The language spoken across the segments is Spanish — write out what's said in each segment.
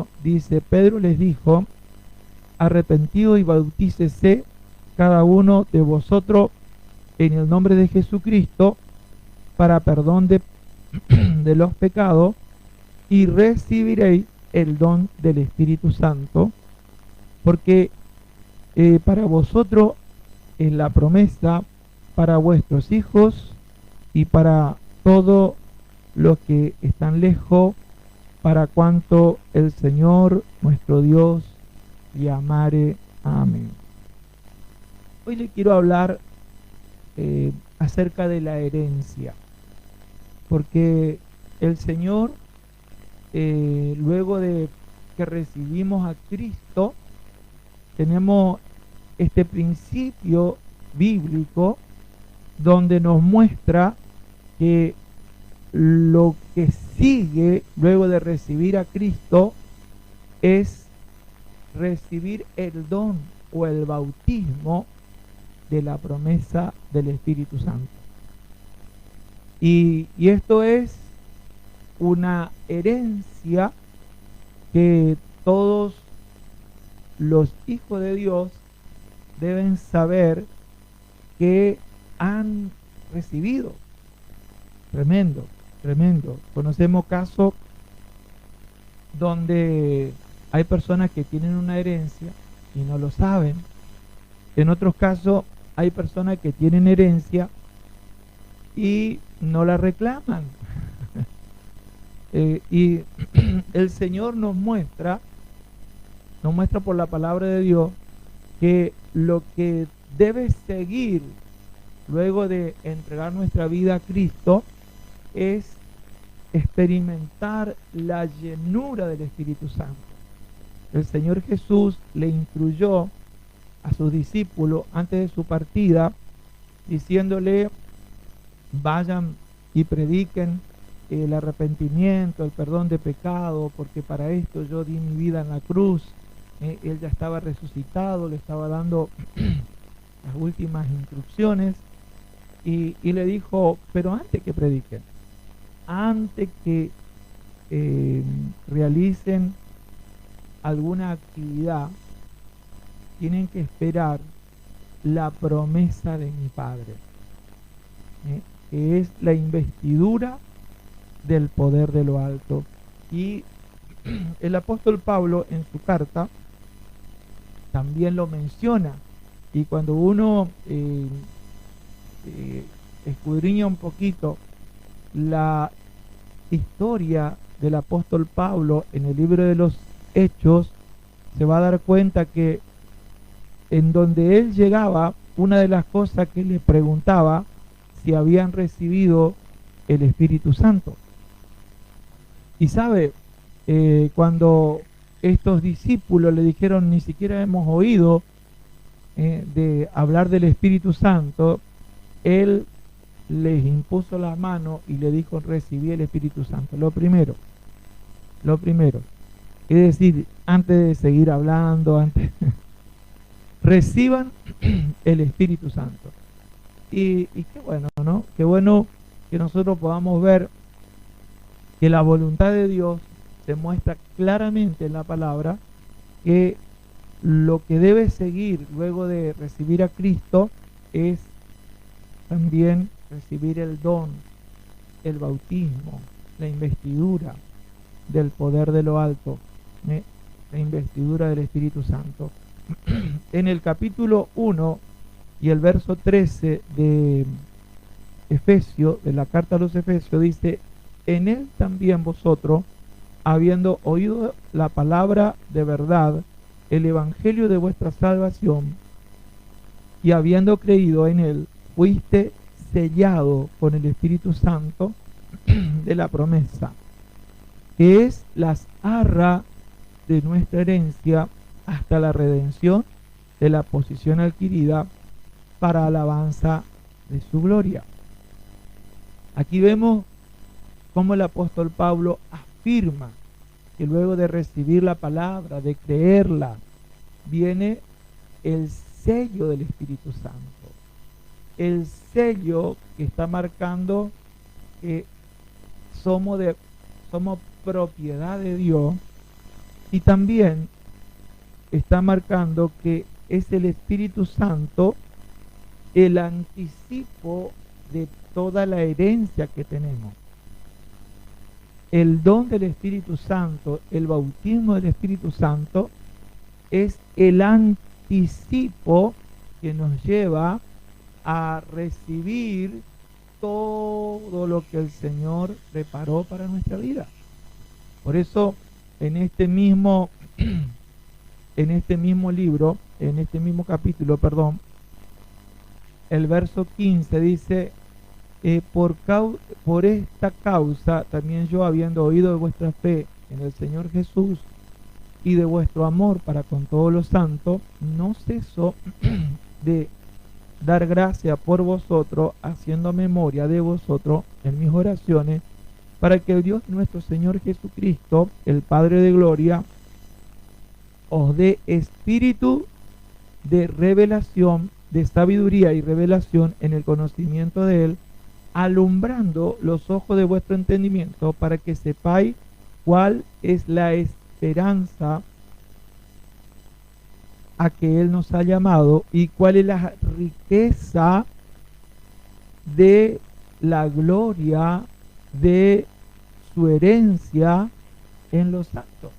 1 dice: Pedro les dijo: arrepentidos y bautícese cada uno de vosotros en el nombre de Jesucristo para perdón de los pecados, y recibiréis el don del Espíritu Santo, porque para vosotros es la promesa, para vuestros hijos y para todos los que están lejos, para cuanto el Señor nuestro Dios llamare. Amén. Hoy le quiero hablar acerca de la herencia, porque el Señor, luego de que recibimos a Cristo, tenemos este principio bíblico donde nos muestra que lo que sigue luego de recibir a Cristo es recibir el don o el bautismo de la promesa del Espíritu Santo. Y esto es una herencia que todos los hijos de Dios deben saber que han recibido. Tremendo, tremendo. Conocemos casos donde hay personas que tienen una herencia y no lo saben. En otros casos hay personas que tienen herencia y no la reclaman. Y el Señor nos muestra por la palabra de Dios que lo que debe seguir luego de entregar nuestra vida a Cristo es experimentar la llenura del Espíritu Santo. El Señor Jesús le instruyó a sus discípulos antes de su partida, diciéndole: vayan y prediquen el arrepentimiento, el perdón de pecado, porque para esto yo di mi vida en la cruz. Él ya estaba resucitado, le estaba dando las últimas instrucciones, y le dijo: pero antes que prediquen, antes que realicen alguna actividad, tienen que esperar la promesa de mi Padre, que es la investidura del poder de lo alto. Y el apóstol Pablo en su carta también lo menciona, y cuando uno escudriña un poquito la historia del apóstol Pablo en el libro de los Hechos, se va a dar cuenta que en donde él llegaba, una de las cosas que le preguntaba si habían recibido el Espíritu Santo. Y sabe, cuando estos discípulos le dijeron: ni siquiera hemos oído de hablar del Espíritu Santo, él les impuso la mano y le dijo: recibí el Espíritu Santo. Lo primero, es decir, antes de seguir hablando, reciban el Espíritu Santo. Y qué bueno, ¿no? Qué bueno que nosotros podamos ver que la voluntad de Dios se muestra claramente en la palabra, que lo que debe seguir luego de recibir a Cristo es también recibir el don, el bautismo, la investidura del poder de lo alto, la investidura del Espíritu Santo. En el capítulo 1 y el verso 13 de Efesios, de la carta a los Efesios, dice: en él también vosotros, habiendo oído la palabra de verdad, el evangelio de vuestra salvación, y habiendo creído en él, fuiste sellado con el Espíritu Santo de la promesa, que es las arras de nuestra herencia hasta la redención de la posesión adquirida para alabanza de su gloria. Aquí vemos cómo el apóstol Pablo afirma que luego de recibir la palabra, de creerla, viene el sello del Espíritu Santo. El sello que está marcando que somos propiedad de Dios Y también está marcando que es el Espíritu Santo el anticipo de toda la herencia que tenemos. El don del Espíritu Santo, el bautismo del Espíritu Santo, es el anticipo que nos lleva a recibir todo lo que el Señor preparó para nuestra vida. Por eso, en este mismo libro, en este mismo capítulo, perdón, el verso 15 dice: por esta causa también yo, habiendo oído de vuestra fe en el Señor Jesús y de vuestro amor para con todos los santos, no ceso de dar gracia por vosotros, haciendo memoria de vosotros en mis oraciones, para que el Dios nuestro Señor Jesucristo, el Padre de gloria, os dé espíritu de revelación, de sabiduría y revelación en el conocimiento de Él, alumbrando los ojos de vuestro entendimiento, para que sepáis cuál es la esperanza a que Él nos ha llamado y cuál es la riqueza de la gloria de su herencia en los santos.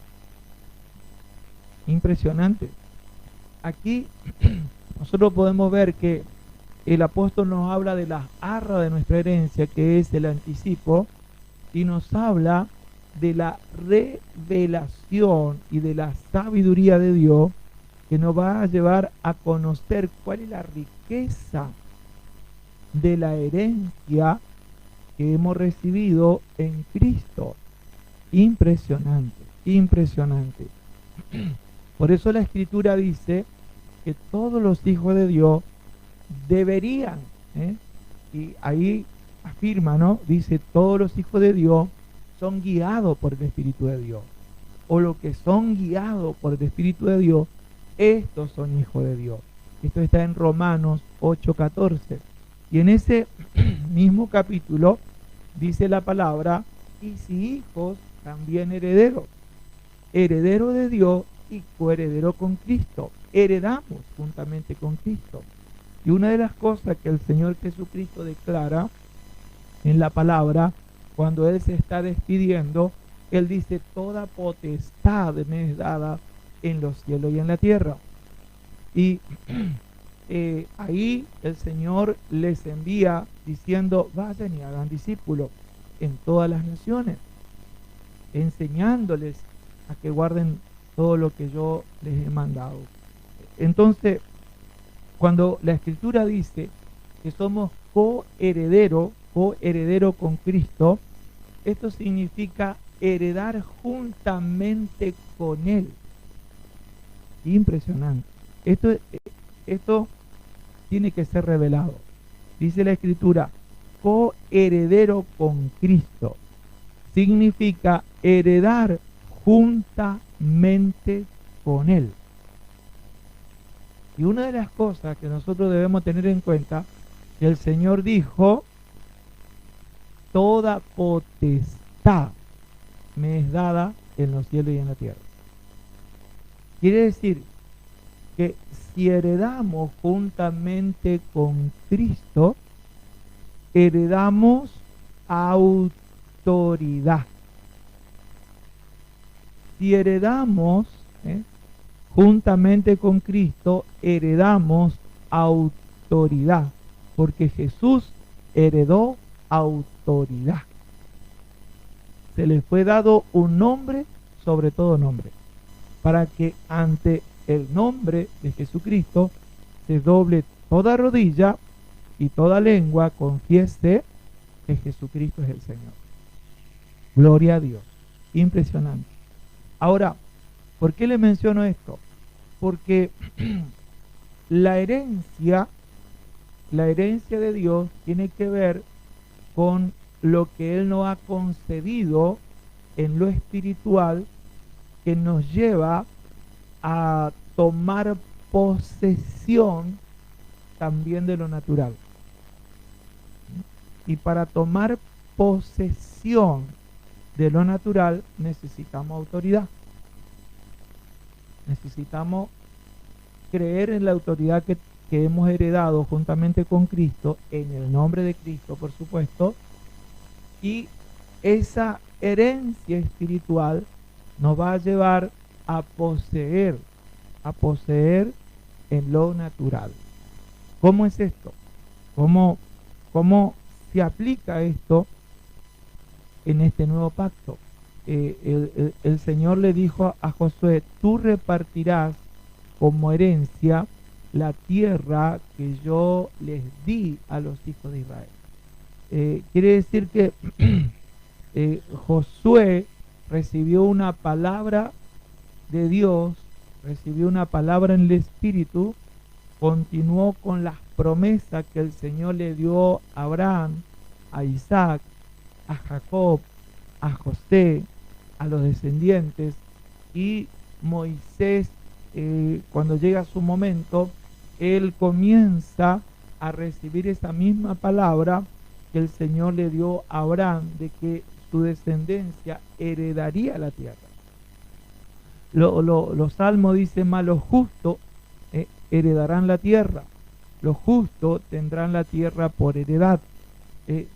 Impresionante. Aquí nosotros podemos ver que el apóstol nos habla de las arras de nuestra herencia, que es el anticipo, y nos habla de la revelación y de la sabiduría de Dios, que nos va a llevar a conocer cuál es la riqueza de la herencia que hemos recibido en Cristo. Impresionante, impresionante. Por eso la Escritura dice que todos los hijos de Dios deberían, y ahí afirma, ¿no? Dice, todos los hijos de Dios son guiados por el Espíritu de Dios, o los que son guiados por el Espíritu de Dios, estos son hijos de Dios. Esto está en Romanos 8:14. Y en ese mismo capítulo dice la palabra: y si hijos, también herederos, heredero de Dios y coheredero con Cristo. Heredamos juntamente con Cristo. Y una de las cosas que el Señor Jesucristo declara en la palabra, cuando Él se está despidiendo, Él dice: toda potestad me es dada en los cielos y en la tierra. Y ahí el Señor les envía diciendo: vayan y hagan discípulos en todas las naciones, enseñándoles a que guarden todo lo que yo les he mandado. Entonces, cuando la Escritura dice que somos coheredero con Cristo, esto significa heredar juntamente con Él. Impresionante. Esto tiene que ser revelado. Dice la Escritura: coheredero con Cristo. Significa heredar juntamente con Él. Y una de las cosas que nosotros debemos tener en cuenta, que el Señor dijo: toda potestad me es dada en los cielos y en la tierra. Quiere decir que si heredamos juntamente con Cristo, heredamos autoridad. Si heredamos juntamente con Cristo, heredamos autoridad, porque Jesús heredó autoridad. Se le fue dado un nombre sobre todo nombre, para que ante el nombre de Jesucristo se doble toda rodilla y toda lengua confiese que Jesucristo es el Señor. Gloria a Dios. Impresionante. Ahora, ¿por qué le menciono esto? Porque la herencia de Dios tiene que ver con lo que Él nos ha concedido en lo espiritual, que nos lleva a tomar posesión también de lo natural. Y para tomar posesión de lo natural necesitamos autoridad. Necesitamos creer en la autoridad que hemos heredado juntamente con Cristo, en el nombre de Cristo, por supuesto, y esa herencia espiritual nos va a llevar a poseer en lo natural. ¿Cómo es esto? ¿Cómo se aplica esto en este nuevo pacto? El Señor le dijo a Josué: tú repartirás como herencia la tierra que yo les di a los hijos de Israel. Quiere decir que Josué recibió una palabra de Dios, recibió una palabra en el Espíritu, continuó con las promesas que el Señor le dio a Abraham, a Isaac, a Jacob, a José, a los descendientes, y Moisés, cuando llega su momento, él comienza a recibir esa misma palabra que el Señor le dio a Abraham, de que su descendencia heredaría la tierra. Los salmos dicen: más los justos heredarán la tierra, los justos tendrán la tierra por heredad.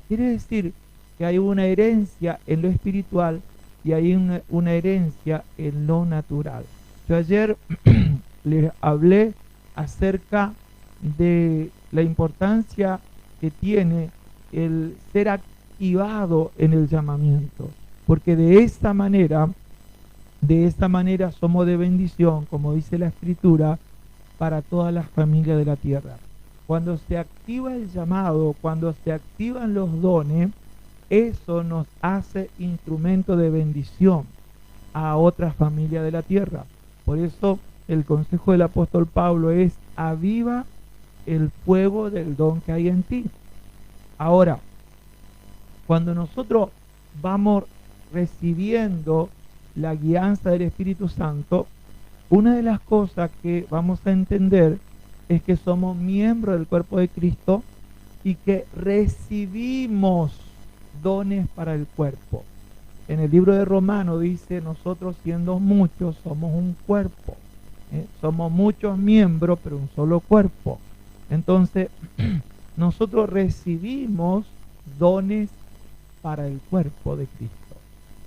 Quiere decir que hay una herencia en lo espiritual y hay una herencia en lo natural. Yo ayer les hablé acerca de la importancia que tiene el ser activado en el llamamiento, porque de esta manera somos de bendición, como dice la Escritura, para todas las familias de la tierra. Cuando se activa el llamado, cuando se activan los dones, eso nos hace instrumento de bendición a otras familias de la tierra. Por eso el consejo del apóstol Pablo es: aviva el fuego del don que hay en ti. Ahora, cuando nosotros vamos recibiendo la guianza del Espíritu Santo, una de las cosas que vamos a entender es que somos miembros del cuerpo de Cristo y que recibimos dones para el cuerpo. En el libro de Romanos dice: nosotros, siendo muchos, somos un cuerpo. Somos muchos miembros, pero un solo cuerpo. Entonces, nosotros recibimos dones para el cuerpo de Cristo.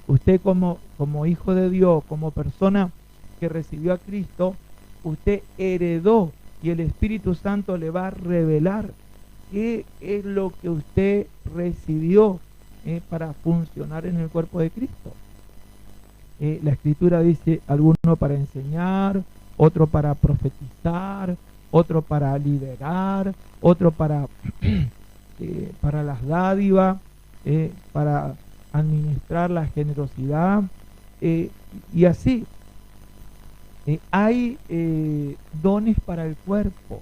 Usted como hijo de Dios, como persona que recibió a Cristo, usted heredó, y el Espíritu Santo le va a revelar qué es lo que usted recibió para funcionar en el cuerpo de Cristo. La Escritura dice: alguno para enseñar, otro para profetizar, otro para liderar, otro para las dádivas, para administrar la generosidad, y así. Hay dones para el cuerpo.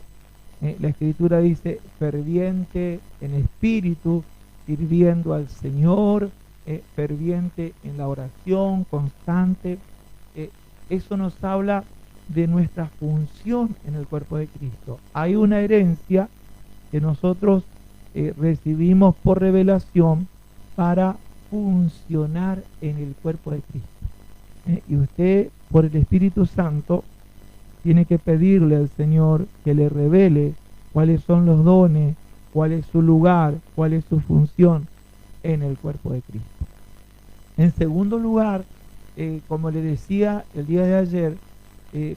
La Escritura dice: ferviente en espíritu, sirviendo al Señor, ferviente en la oración, constante. Eso nos habla de nuestra función en el cuerpo de Cristo. Hay una herencia que nosotros recibimos por revelación para funcionar en el cuerpo de Cristo. Y usted, por el Espíritu Santo, tiene que pedirle al Señor que le revele cuáles son los dones, cuál es su lugar, cuál es su función en el cuerpo de Cristo. En segundo lugar, como le decía el día de ayer,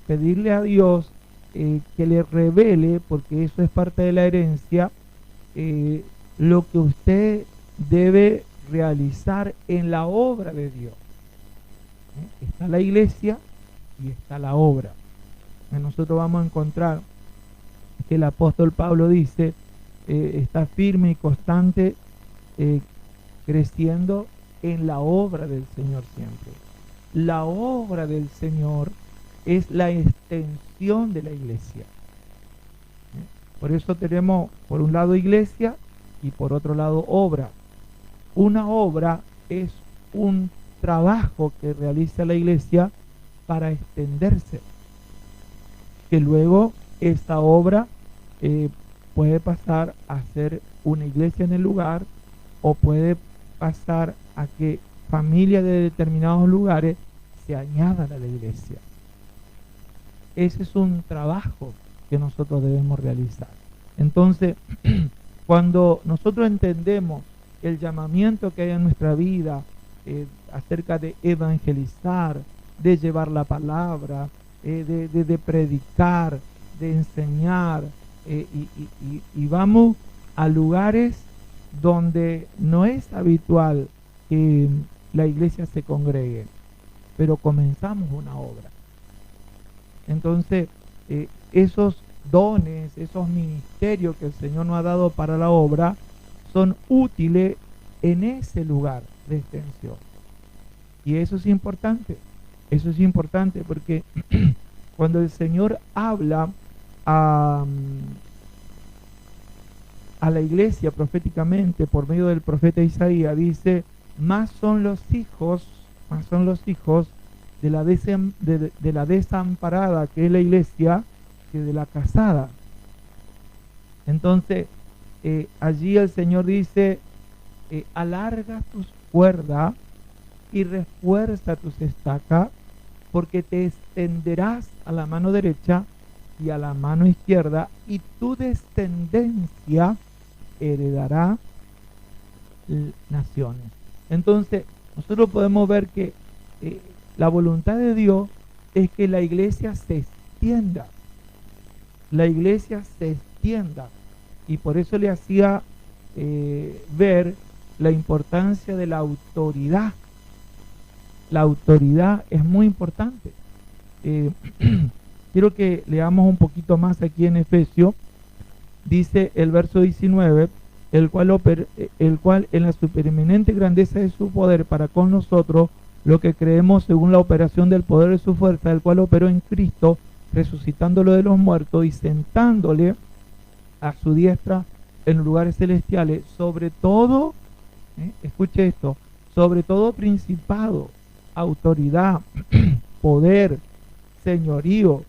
pedirle a Dios que le revele, porque eso es parte de la herencia, lo que usted debe realizar en la obra de Dios. Está la iglesia y está la obra. Nosotros vamos a encontrar que el apóstol Pablo dice: está firme y constante, creciendo en la obra del Señor siempre. La obra del Señor es la extensión de la iglesia. Por eso tenemos por un lado iglesia y por otro lado obra. Una obra es un trabajo que realiza la iglesia para extenderse, que luego esta obra puede pasar a ser una iglesia en el lugar, o puede pasar a que familias de determinados lugares se añadan a la iglesia. ese es un trabajo que nosotros debemos realizar. Entonces, cuando nosotros entendemos el llamamiento que hay en nuestra vida acerca de evangelizar, de llevar la palabra, de predicar, de enseñar, y vamos a lugares donde no es habitual que la iglesia se congregue, pero comenzamos una obra. Entonces, esos dones, esos ministerios que el Señor nos ha dado para la obra, son útiles en ese lugar de extensión. Y eso es importante porque cuando el Señor habla a la iglesia proféticamente por medio del profeta Isaías, dice: más son los hijos de la desamparada, que es la iglesia, que de la casada. Entonces, allí el Señor dice: alarga tus cuerdas y refuerza tus estacas, porque te extenderás a la mano derecha y a la mano izquierda, y tu descendencia heredará naciones. Entonces, nosotros podemos ver que la voluntad de Dios es que la iglesia se extienda. La iglesia se extienda. Y por eso le hacía ver la importancia de la autoridad. La autoridad es muy importante. Quiero que leamos un poquito más aquí en Efesios. Dice el verso 19: el cual en la supereminente grandeza de su poder para con nosotros, lo que creemos según la operación del poder de su fuerza, el cual operó en Cristo, resucitándolo de los muertos y sentándole a su diestra en los lugares celestiales, sobre todo, escuche esto, sobre todo principado, autoridad, poder, señorío,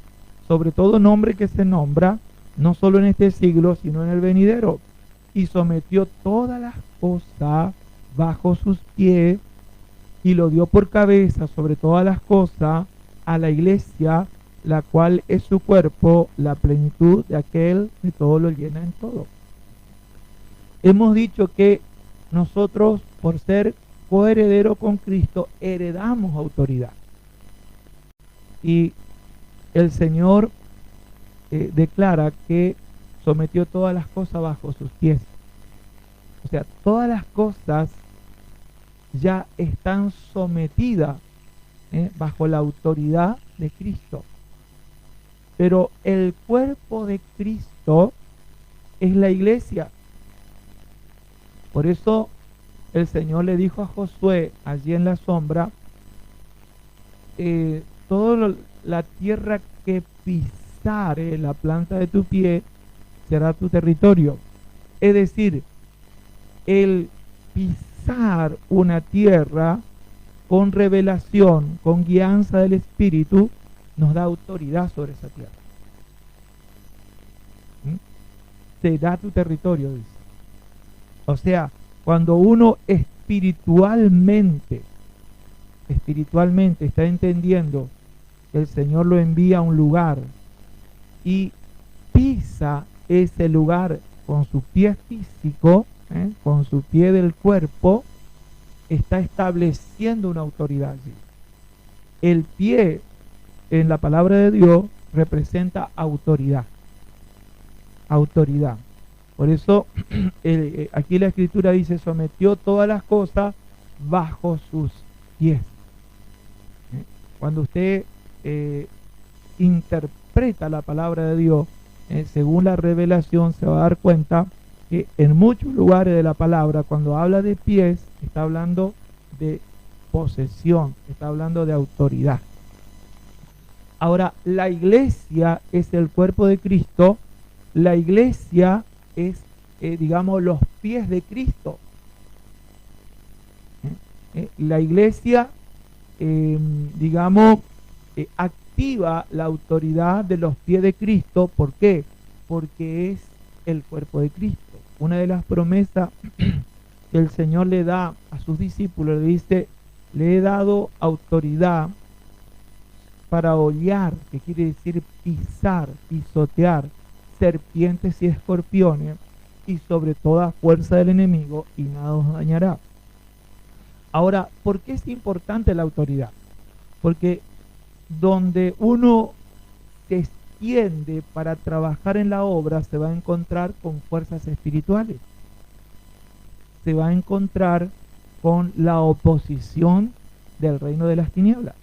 sobre todo nombre que se nombra, no solo en este siglo, sino en el venidero, y sometió todas las cosas bajo sus pies, y lo dio por cabeza sobre todas las cosas a la iglesia, la cual es su cuerpo, la plenitud de aquel que todo lo llena en todo. Hemos dicho que nosotros, por ser coheredero con Cristo, heredamos autoridad. Y el Señor declara que sometió todas las cosas bajo sus pies. O sea, todas las cosas ya están sometidas bajo la autoridad de Cristo. Pero el cuerpo de Cristo es la iglesia. Por eso el Señor le dijo a Josué allí en la sombra: toda la tierra que pisare la planta de tu pie será tu territorio. Es decir, el pisar una tierra con revelación, con guianza del Espíritu, nos da autoridad sobre esa tierra. Será tu territorio, dice. O sea, cuando uno espiritualmente está entendiendo que el Señor lo envía a un lugar y pisa ese lugar con su pie físico, con su pie del cuerpo, está estableciendo una autoridad allí. El pie en la palabra de Dios representa autoridad. Autoridad. Por eso aquí la escritura dice: sometió todas las cosas bajo sus pies. Cuando usted interpreta la palabra de Dios según la revelación, se va a dar cuenta que en muchos lugares de la palabra, cuando habla de pies, está hablando de posesión, está hablando de autoridad. Ahora, la iglesia es el cuerpo de Cristo. La iglesia es, digamos, los pies de Cristo. La iglesia, digamos, activa la autoridad de los pies de Cristo. ¿Por qué? Porque es el cuerpo de Cristo. Una de las promesas que el Señor le da a sus discípulos, le dice: le he dado autoridad para hollar, que quiere decir pisar, pisotear, serpientes y escorpiones, y sobre toda fuerza del enemigo, y nada os dañará. Ahora, ¿por qué es importante la autoridad? Porque donde uno se extiende para trabajar en la obra, se va a encontrar con fuerzas espirituales. Se va a encontrar con la oposición del reino de las tinieblas.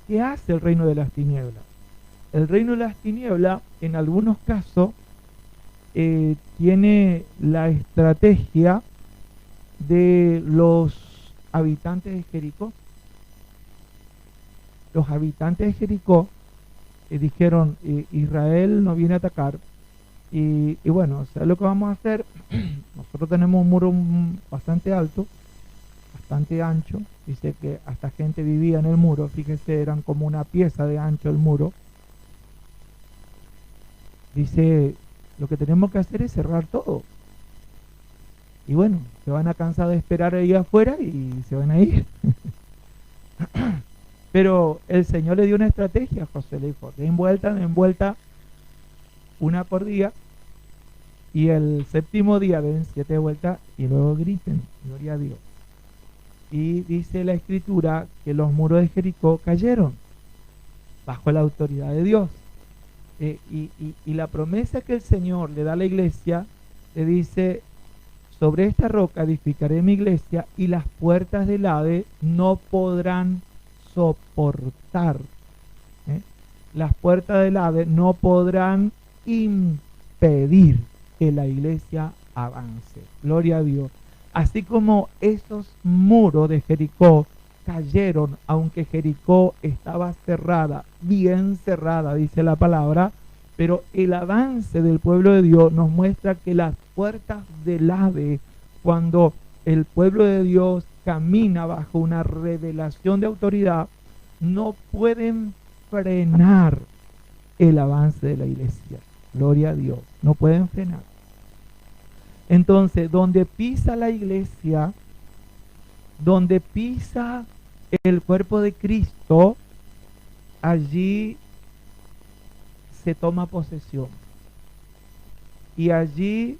¿Qué hace el reino de las tinieblas? El reino de las tinieblas, en algunos casos, tiene la estrategia de los habitantes de Jericó. Los habitantes de Jericó dijeron, Israel nos viene a atacar, y bueno, ¿sabes lo que vamos a hacer? Nosotros tenemos un muro bastante alto, bastante ancho, dice que hasta gente vivía en el muro, fíjese, eran como una pieza de ancho el muro. Dice, lo que tenemos que hacer es cerrar todo. Y bueno, se van a cansar de esperar ahí afuera y se van a ir. Pero el Señor le dio una estrategia a Josué, le dijo, den vuelta, una por día, y el séptimo día den 7 vueltas y luego griten, gloria a Dios. Y dice la Escritura que los muros de Jericó cayeron bajo la autoridad de Dios. Y la promesa que el Señor le da a la iglesia, le dice, sobre esta roca edificaré mi iglesia y las puertas del Hades no podrán soportar. Las puertas del Hades no podrán impedir que la iglesia avance. Gloria a Dios. Así como esos muros de Jericó cayeron, aunque Jericó estaba cerrada, bien cerrada, dice la palabra, pero el avance del pueblo de Dios nos muestra que las puertas del Hades, cuando el pueblo de Dios camina bajo una revelación de autoridad, no pueden frenar el avance de la iglesia. Gloria a Dios, no pueden frenar. Entonces, donde pisa la iglesia, donde pisa el cuerpo de Cristo, allí se toma posesión. Y allí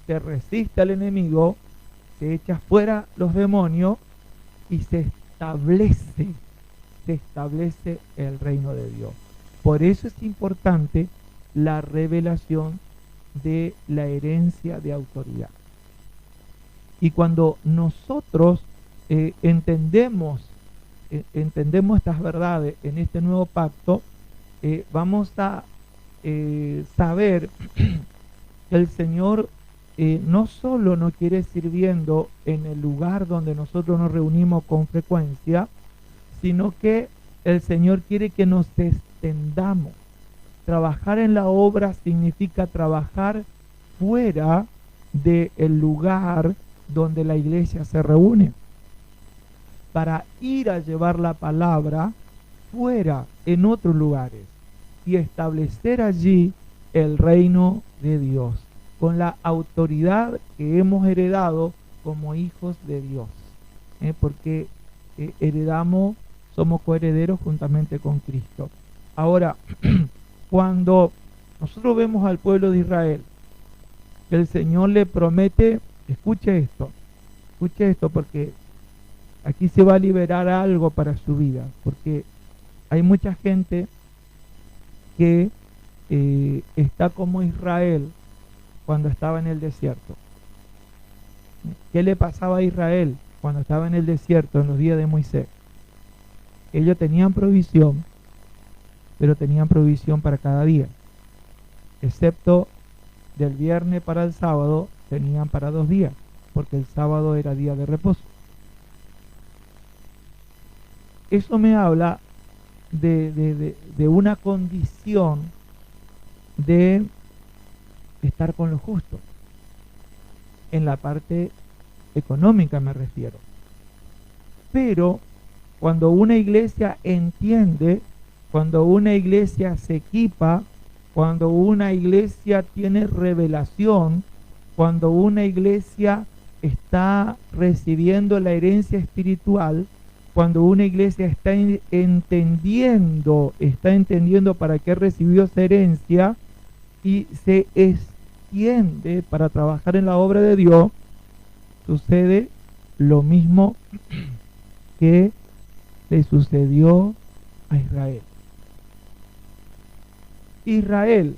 se resiste al enemigo, se echa fuera los demonios y se establece el reino de Dios. Por eso es importante la revelación de la herencia de autoridad. Y cuando nosotros entendemos estas verdades en este nuevo pacto, vamos a saber que el Señor no solo nos quiere sirviendo en el lugar donde nosotros nos reunimos con frecuencia, sino que el Señor quiere que nos extendamos. Trabajar en la obra significa trabajar fuera del lugar donde la iglesia se reúne, para ir a llevar la palabra fuera, en otros lugares, y establecer allí el reino de Dios, con la autoridad que hemos heredado como hijos de Dios, porque somos coherederos juntamente con Cristo. Ahora, cuando nosotros vemos al pueblo de Israel, que el Señor le promete, escuche esto porque aquí se va a liberar algo para su vida, porque hay mucha gente que está como Israel cuando estaba en el desierto. ¿Qué le pasaba a Israel cuando estaba en el desierto en los días de Moisés? Ellos tenían provisión, pero tenían provisión para cada día, excepto del viernes para el sábado, tenían para 2 días, porque el sábado era día de reposo. Eso me habla de una condición de estar con lo justo, en la parte económica me refiero. Pero cuando una iglesia entiende, cuando una iglesia se equipa, cuando una iglesia tiene revelación, cuando una iglesia está recibiendo la herencia espiritual, cuando una iglesia está entendiendo para qué recibió esa herencia y se extiende para trabajar en la obra de Dios, sucede lo mismo que le sucedió a Israel. Israel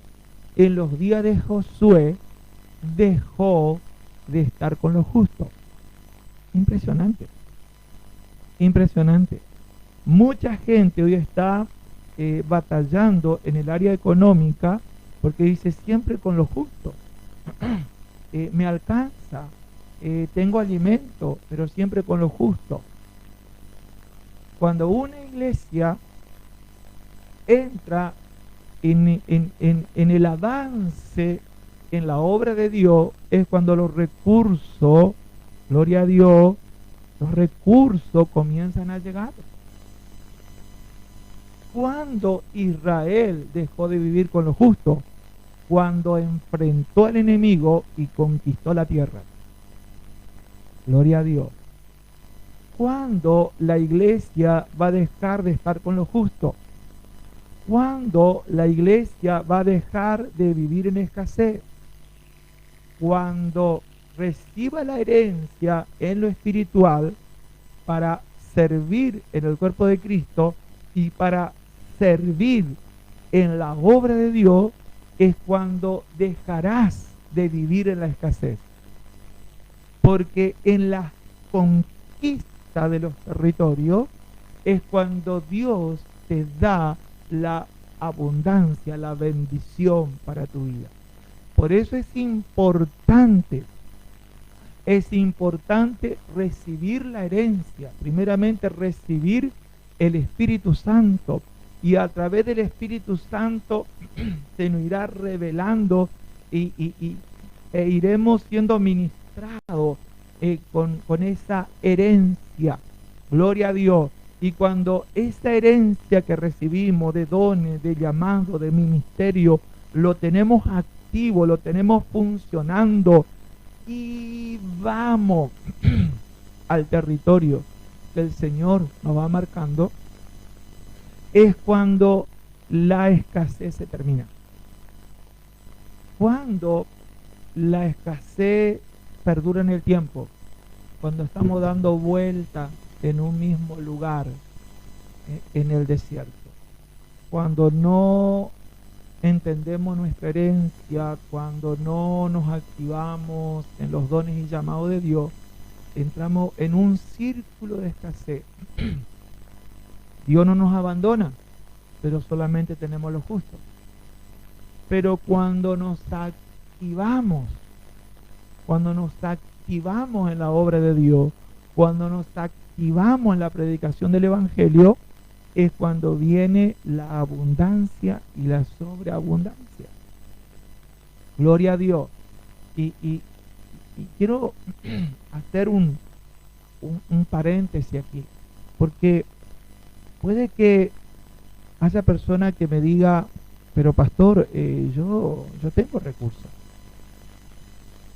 en los días de Josué dejó de estar con los justos. Impresionante. Impresionante. Mucha gente hoy está batallando en el área económica porque dice siempre con lo justo. Me alcanza, tengo alimento, pero siempre con lo justo. Cuando una iglesia entra en el avance en la obra de Dios, es cuando los recursos, gloria a Dios, los recursos comienzan a llegar. Cuando Israel dejó de vivir con lo justo, cuando enfrentó al enemigo y conquistó la tierra. Gloria a Dios. Cuando la iglesia va a dejar de estar con lo justo, cuando la iglesia va a dejar de vivir en escasez, cuando reciba la herencia en lo espiritual para servir en el cuerpo de Cristo y para servir en la obra de Dios, es cuando dejarás de vivir en la escasez. Porque en la conquista de los territorios es cuando Dios te da la abundancia, la bendición para tu vida. Por eso es importante recibir la herencia, primeramente recibir el Espíritu Santo, y a través del Espíritu Santo se nos irá revelando e iremos siendo ministrados con esa herencia. Gloria a Dios. Y cuando esa herencia que recibimos de dones, de llamado, de ministerio, lo tenemos activo, lo tenemos funcionando, y vamos al territorio que el Señor nos va marcando, es cuando la escasez se termina. Cuando la escasez perdura en el tiempo, cuando estamos dando vuelta en un mismo lugar en el desierto, cuando no entendemos nuestra herencia, cuando no nos activamos en los dones y llamados de Dios, entramos en un círculo de escasez. Dios no nos abandona, pero solamente tenemos lo justo. Pero cuando nos activamos en la obra de Dios, cuando nos activamos en la predicación del Evangelio, es cuando viene la abundancia y la sobreabundancia. Gloria a Dios. Y quiero hacer un paréntesis aquí, porque puede que haya personas que me diga, pero pastor, yo tengo recursos.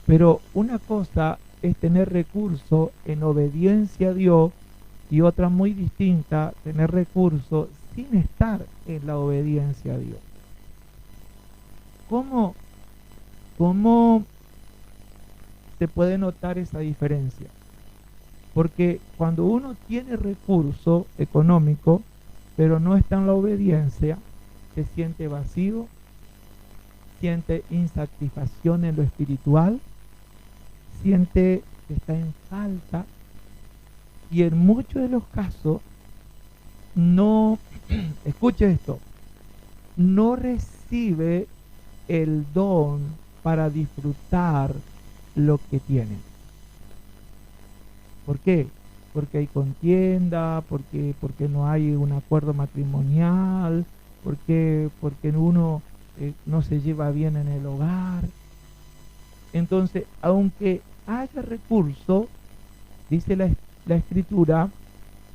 Pero una cosa es tener recursos en obediencia a Dios, y otra muy distinta, tener recursos sin estar en la obediencia a Dios. ¿Cómo se puede notar esa diferencia? Porque cuando uno tiene recurso económico, pero no está en la obediencia, se siente vacío, siente insatisfacción en lo espiritual, siente que está en falta, y en muchos de los casos no, escuche esto, no recibe el don para disfrutar lo que tiene. ¿Por qué? Porque hay contienda, porque no hay un acuerdo matrimonial, porque uno no se lleva bien en el hogar. Entonces, aunque haya recurso, dice la Escritura,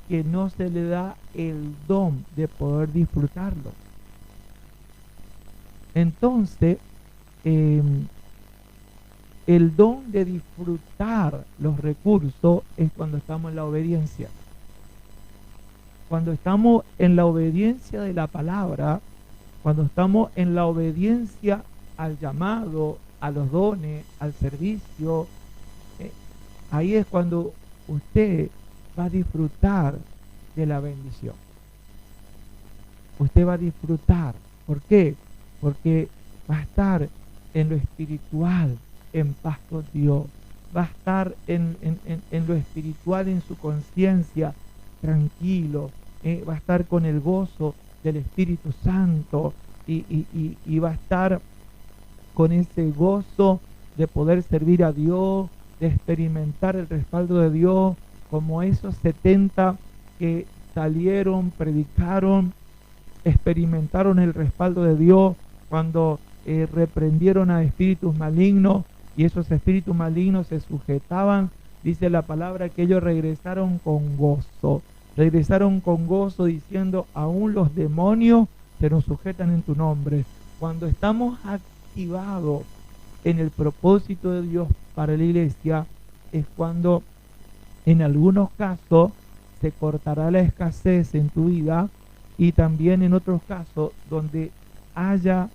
que no se le da el don de poder disfrutarlo. Entonces, el don de disfrutar los recursos es cuando estamos en la obediencia. cuando estamos en la obediencia de la palabra, cuando estamos en la obediencia al llamado, a los dones, al servicio, ahí es cuando usted va a disfrutar de la bendición. Usted va a disfrutar. ¿Por qué? Porque va a estar en lo espiritual, en paz con Dios. Va a estar en lo espiritual, en su conciencia, tranquilo. Va a estar con el gozo del Espíritu Santo y va a estar con ese gozo de poder servir a Dios, de experimentar el respaldo de Dios, como esos 70 que salieron, predicaron, experimentaron el respaldo de Dios cuando reprendieron a espíritus malignos, y esos espíritus malignos se sujetaban. Dice la palabra que ellos regresaron con gozo diciendo: aún los demonios se nos sujetan en tu nombre. Cuando estamos activados en el propósito de Dios para la iglesia, es cuando en algunos casos se cortará la escasez en tu vida, y también en otros casos donde haya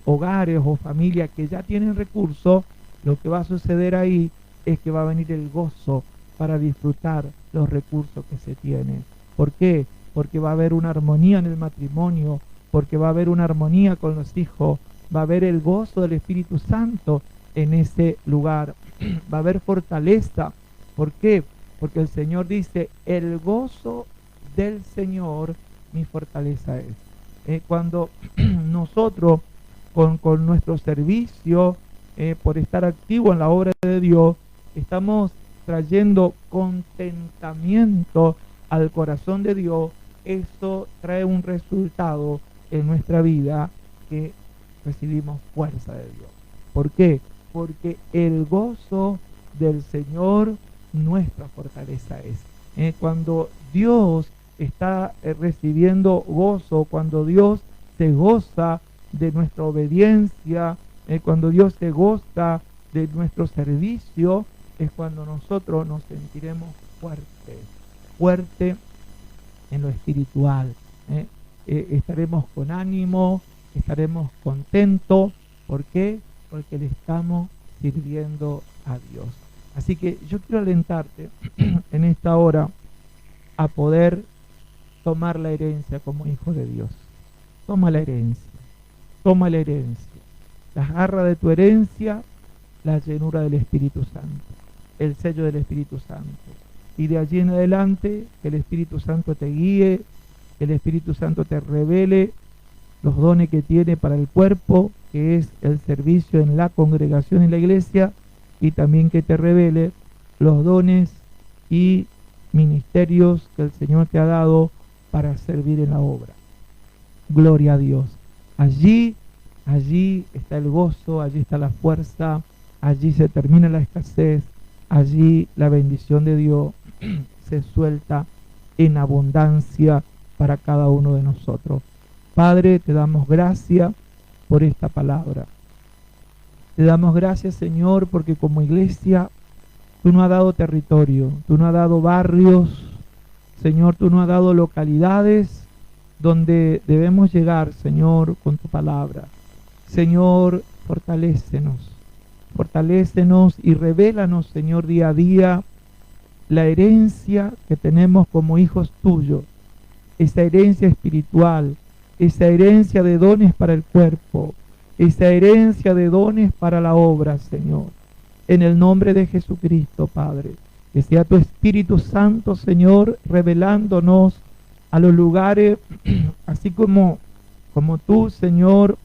hogares o familias que ya tienen recursos, lo que va a suceder ahí es que va a venir el gozo para disfrutar los recursos que se tienen. ¿Por qué? Porque va a haber una armonía en el matrimonio, porque va a haber una armonía con los hijos, va a haber el gozo del Espíritu Santo en ese lugar, va a haber fortaleza. ¿Por qué? Porque el Señor dice: el gozo del Señor mi fortaleza es. Cuando nosotros con nuestro servicio, por estar activo en la obra de Dios, estamos trayendo contentamiento al corazón de Dios, eso trae un resultado en nuestra vida, que recibimos fuerza de Dios. ¿Por qué? Porque el gozo del Señor nuestra fortaleza es. Cuando Dios está recibiendo gozo, cuando Dios se goza de nuestra obediencia, cuando Dios se goza de nuestro servicio, es cuando nosotros nos sentiremos fuertes en lo espiritual. Estaremos con ánimo, estaremos contentos. ¿Por qué? Porque le estamos sirviendo a Dios. Así que yo quiero alentarte en esta hora a poder tomar la herencia como hijo de Dios. Toma la herencia. Las garras de tu herencia, la llenura del Espíritu Santo, el sello del Espíritu Santo. Y de allí en adelante, que el Espíritu Santo te guíe, que el Espíritu Santo te revele los dones que tiene para el cuerpo, que es el servicio en la congregación, en la iglesia, y también que te revele los dones y ministerios que el Señor te ha dado para servir en la obra. Gloria a Dios. Allí está el gozo, allí está la fuerza, allí se termina la escasez, allí la bendición de Dios se suelta en abundancia para cada uno de nosotros. Padre, te damos gracias por esta palabra. Te damos gracias, Señor, porque como iglesia tú nos has dado territorio, tú nos has dado barrios, Señor, tú nos has dado localidades donde debemos llegar, Señor, con tu palabra. Señor, fortalécenos y revélanos, Señor, día a día la herencia que tenemos como hijos tuyos, esa herencia espiritual, esa herencia de dones para el cuerpo, esa herencia de dones para la obra, Señor. En el nombre de Jesucristo, Padre, que sea tu Espíritu Santo, Señor, revelándonos a los lugares, así como tú, Señor,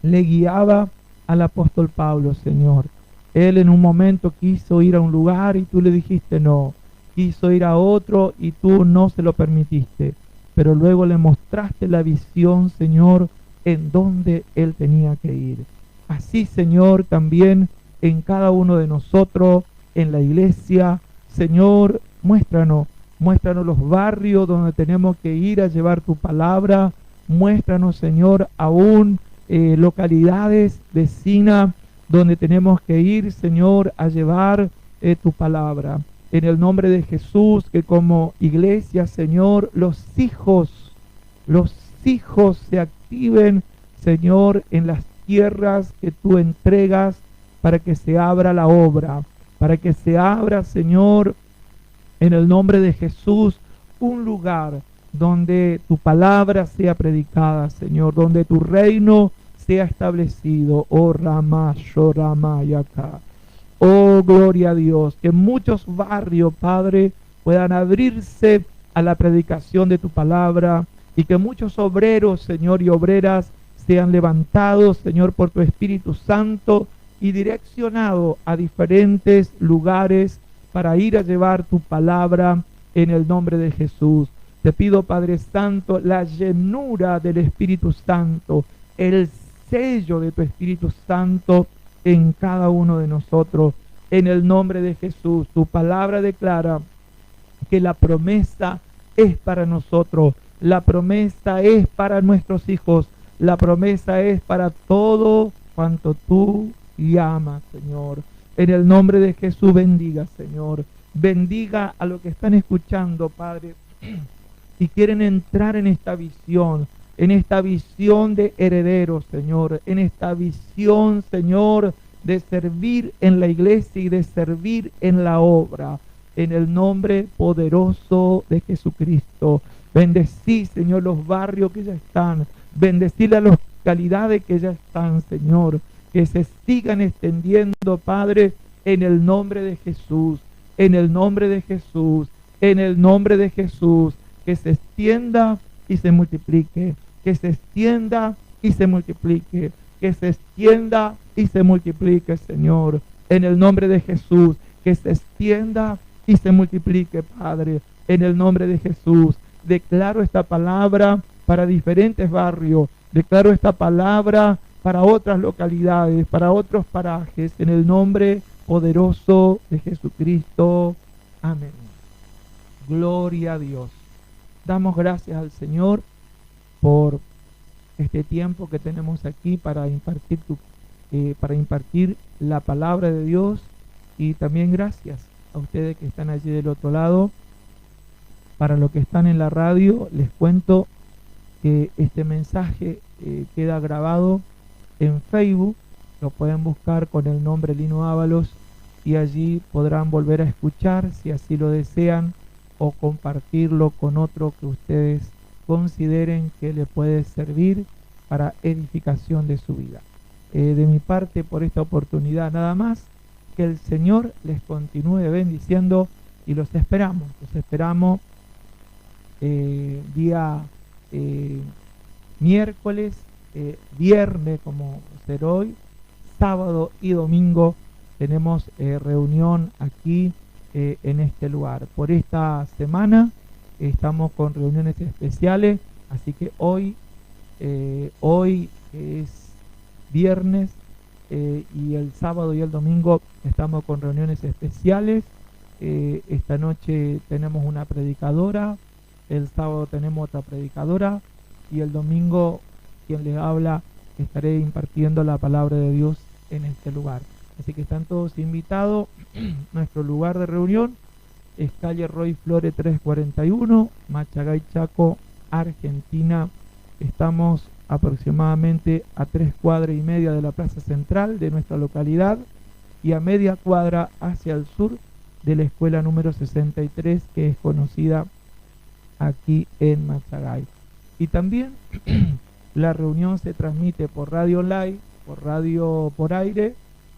le guiaba al apóstol Pablo, Señor. Él en un momento quiso ir a un lugar y tú le dijiste no, quiso ir a otro y tú no se lo permitiste, pero luego le mostraste la visión, Señor, en donde él tenía que ir. Así, Señor, también en cada uno de nosotros, en la iglesia, Señor, muéstranos los barrios donde tenemos que ir a llevar tu palabra. Muéstranos, Señor, aún localidades vecinas donde tenemos que ir, Señor, a llevar tu palabra. en el nombre de Jesús, que como iglesia, Señor, los hijos se activen, Señor, en las tierras que tú entregas para que se abra la obra, para que se abra, Señor, en el nombre de Jesús, un lugar donde tu palabra sea predicada, Señor, donde tu reino sea establecido. Oh Rama, Shorama y acá. Oh, gloria a Dios, que muchos barrios, Padre, puedan abrirse a la predicación de tu palabra y que muchos obreros, Señor, y obreras sean levantados, Señor, por tu Espíritu Santo y direccionados a diferentes lugares para ir a llevar tu palabra en el nombre de Jesús. Te pido, Padre Santo, la llenura del Espíritu Santo, el sello de tu Espíritu Santo en cada uno de nosotros, en el nombre de Jesús. Tu palabra declara que la promesa es para nosotros, la promesa es para nuestros hijos, la promesa es para todo cuanto tú llamas, Señor. En el nombre de Jesús bendiga, Señor. Bendiga a los que están escuchando, Padre, y quieren entrar en esta visión de herederos, Señor, en esta visión, Señor, de servir en la iglesia y de servir en la obra, en el nombre poderoso de Jesucristo. Bendecí, Señor, los barrios que ya están, bendecir las localidades que ya están, Señor, que se sigan extendiendo, Padre, en el nombre de Jesús, en el nombre de Jesús, en el nombre de Jesús, que se extienda y se multiplique, que se extienda y se multiplique, que se extienda y se multiplique, Señor, en el nombre de Jesús, que se extienda y se multiplique, Padre, en el nombre de Jesús. Declaro esta palabra para diferentes barrios, declaro esta palabra para otras localidades, para otros parajes, en el nombre poderoso de Jesucristo. Amén. Gloria a Dios. Damos gracias al Señor por este tiempo que tenemos aquí para impartir la palabra de Dios, y también gracias a ustedes que están allí del otro lado. Para los que están en la radio, les cuento que este mensaje queda grabado en Facebook, lo pueden buscar con el nombre Lino Ábalos y allí podrán volver a escuchar si así lo desean, o compartirlo con otro que ustedes consideren que le puede servir para edificación de su vida. De mi parte, por esta oportunidad nada más, que el Señor les continúe bendiciendo y los esperamos día miércoles, viernes como ser hoy, sábado y domingo tenemos reunión aquí en este lugar. Por esta semana estamos con reuniones especiales, así que hoy es viernes y el sábado y el domingo estamos con reuniones especiales. Esta noche tenemos una predicadora, el sábado tenemos otra predicadora y el domingo quien les habla estaré impartiendo la palabra de Dios en este lugar. Así que están todos invitados. Nuestro lugar de reunión es calle Roy Flores 341, Machagay, Chaco, Argentina. Estamos aproximadamente a 3 cuadras y media de la plaza central de nuestra localidad y a media cuadra hacia el sur de la escuela número 63, que es conocida aquí en Machagay. Y también la reunión se transmite por radio online, por radio por aire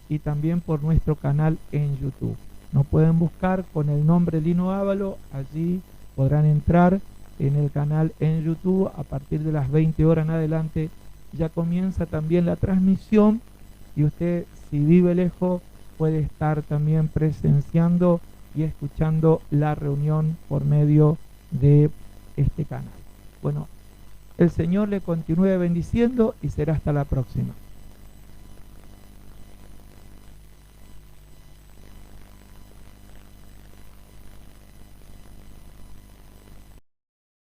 y también por nuestro canal en YouTube. Nos pueden buscar con el nombre Lino Ávalo, allí podrán entrar en el canal en YouTube. A partir de las 20 horas en adelante ya comienza también la transmisión y usted, si vive lejos, puede estar también presenciando y escuchando la reunión por medio de este canal. Bueno, el Señor le continúe bendiciendo y será hasta la próxima.